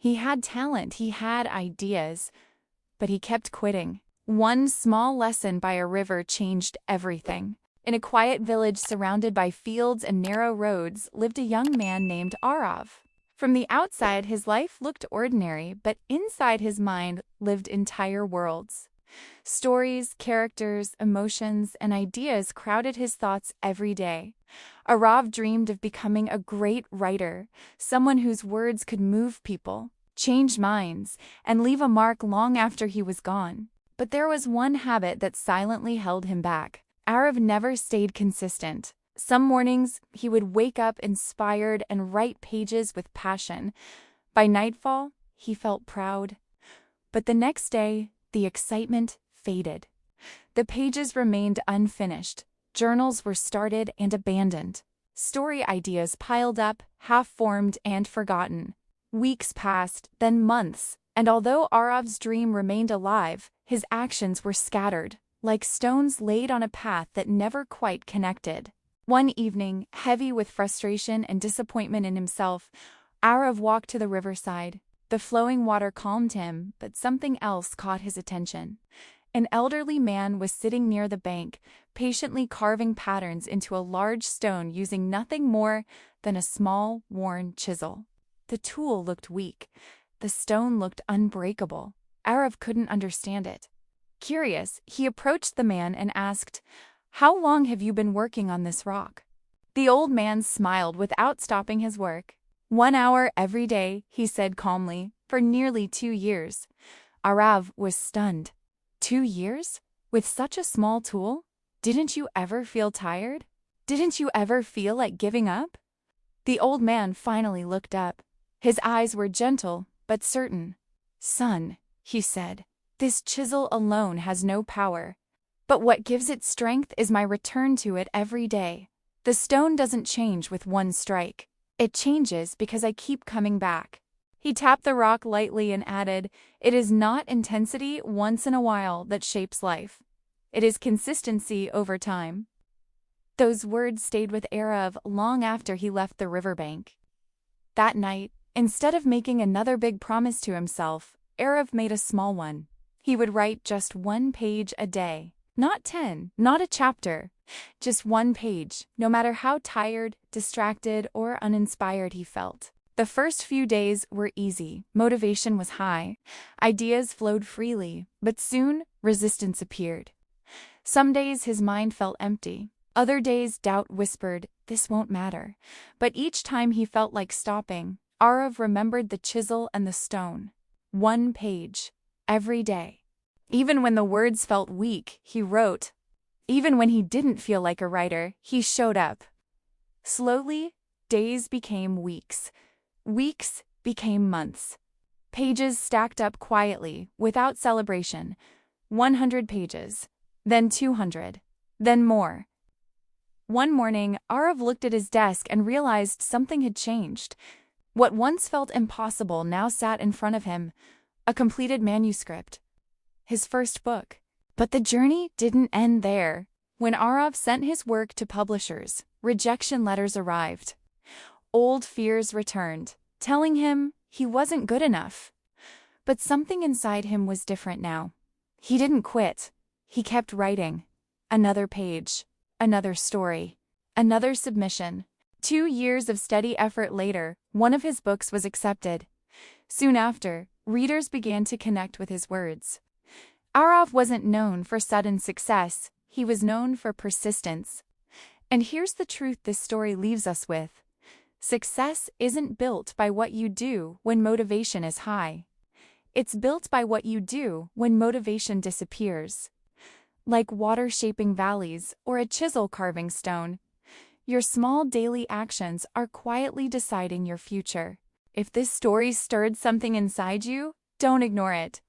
He had talent, he had ideas, but he kept quitting. One small lesson by a river changed everything. In a quiet village surrounded by fields and narrow roads lived a young man named Arav. From the outside, his life looked ordinary, but inside his mind lived entire worlds. Stories, characters, emotions, and ideas crowded his thoughts every day. Arav dreamed of becoming a great writer, someone whose words could move people, change minds, and leave a mark long after he was gone. But there was one habit that silently held him back. Arav never stayed consistent. Some mornings, he would wake up inspired and write pages with passion. By nightfall, he felt proud. But the next day, the excitement faded. The pages remained unfinished. Journals were started and abandoned. Story ideas piled up, half-formed and forgotten. Weeks passed, then months, and although Arav's dream remained alive, his actions were scattered, like stones laid on a path that never quite connected. One evening, heavy with frustration and disappointment in himself, Arav walked to the riverside. The flowing water calmed him, but something else caught his attention. An elderly man was sitting near the bank, patiently carving patterns into a large stone using nothing more than a small, worn chisel. The tool looked weak. The stone looked unbreakable. Arav couldn't understand it. Curious, he approached the man and asked, "How long have you been working on this rock?" The old man smiled without stopping his work. "1 hour every day," he said calmly, "for nearly 2 years." Arav was stunned. 2 years? With such a small tool? Didn't you ever feel tired? Didn't you ever feel like giving up? The old man finally looked up. His eyes were gentle, but certain. "Son," he said, "this chisel alone has no power. But what gives it strength is my return to it every day. The stone doesn't change with one strike. It changes because I keep coming back." He tapped the rock lightly and added, "It is not intensity once in a while that shapes life. It is consistency over time." Those words stayed with Arav long after he left the riverbank. That night, instead of making another big promise to himself, Arav made a small one. He would write just 1 page a day. Not 10, not a chapter. Just 1 page, no matter how tired, distracted, or uninspired he felt. The first few days were easy, motivation was high, ideas flowed freely, but soon resistance appeared. Some days his mind felt empty. Other days doubt whispered, "This won't matter." But each time he felt like stopping, Arav remembered the chisel and the stone. 1 page, every day. Even when the words felt weak, he wrote. Even when he didn't feel like a writer, he showed up. Slowly, days became weeks. Weeks became months. Pages stacked up quietly, without celebration. 100 pages, then 200, then more. One morning, Arav looked at his desk and realized something had changed. What once felt impossible now sat in front of him, a completed manuscript. His first book. But the journey didn't end there. When Arav sent his work to publishers, rejection letters arrived. Old fears returned, telling him he wasn't good enough. But something inside him was different now. He didn't quit. He kept writing. Another page, another story, another submission. 2 years of steady effort later, one of his books was accepted. Soon after, readers began to connect with his words. Arav wasn't known for sudden success, he was known for persistence. And here's the truth this story leaves us with. Success isn't built by what you do when motivation is high. It's built by what you do when motivation disappears. Like water shaping valleys or a chisel carving stone, your small daily actions are quietly deciding your future. If this story stirred something inside you, don't ignore it.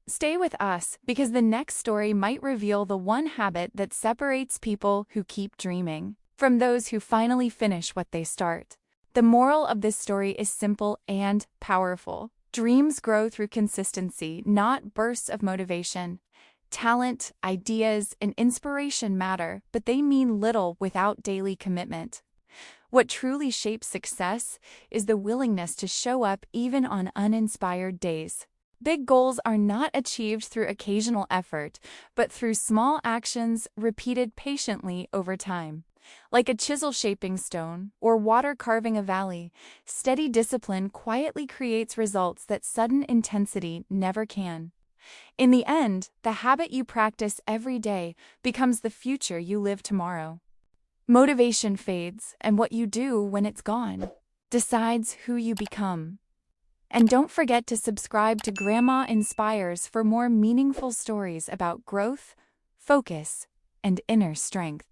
Stay with us, because the next story might reveal the one habit that separates people who keep dreaming from those who finally finish what they start. The moral of this story is simple and powerful. Dreams grow through consistency, not bursts of motivation. Talent, ideas, and inspiration matter, but they mean little without daily commitment. What truly shapes success is the willingness to show up even on uninspired days. Big goals are not achieved through occasional effort, but through small actions repeated patiently over time. Like a chisel shaping stone or water carving a valley, steady discipline quietly creates results that sudden intensity never can. In the end, the habit you practice every day becomes the future you live tomorrow. Motivation fades, and what you do when it's gone decides who you become. And don't forget to subscribe to Grandma Inspires for more meaningful stories about growth, focus, and inner strength.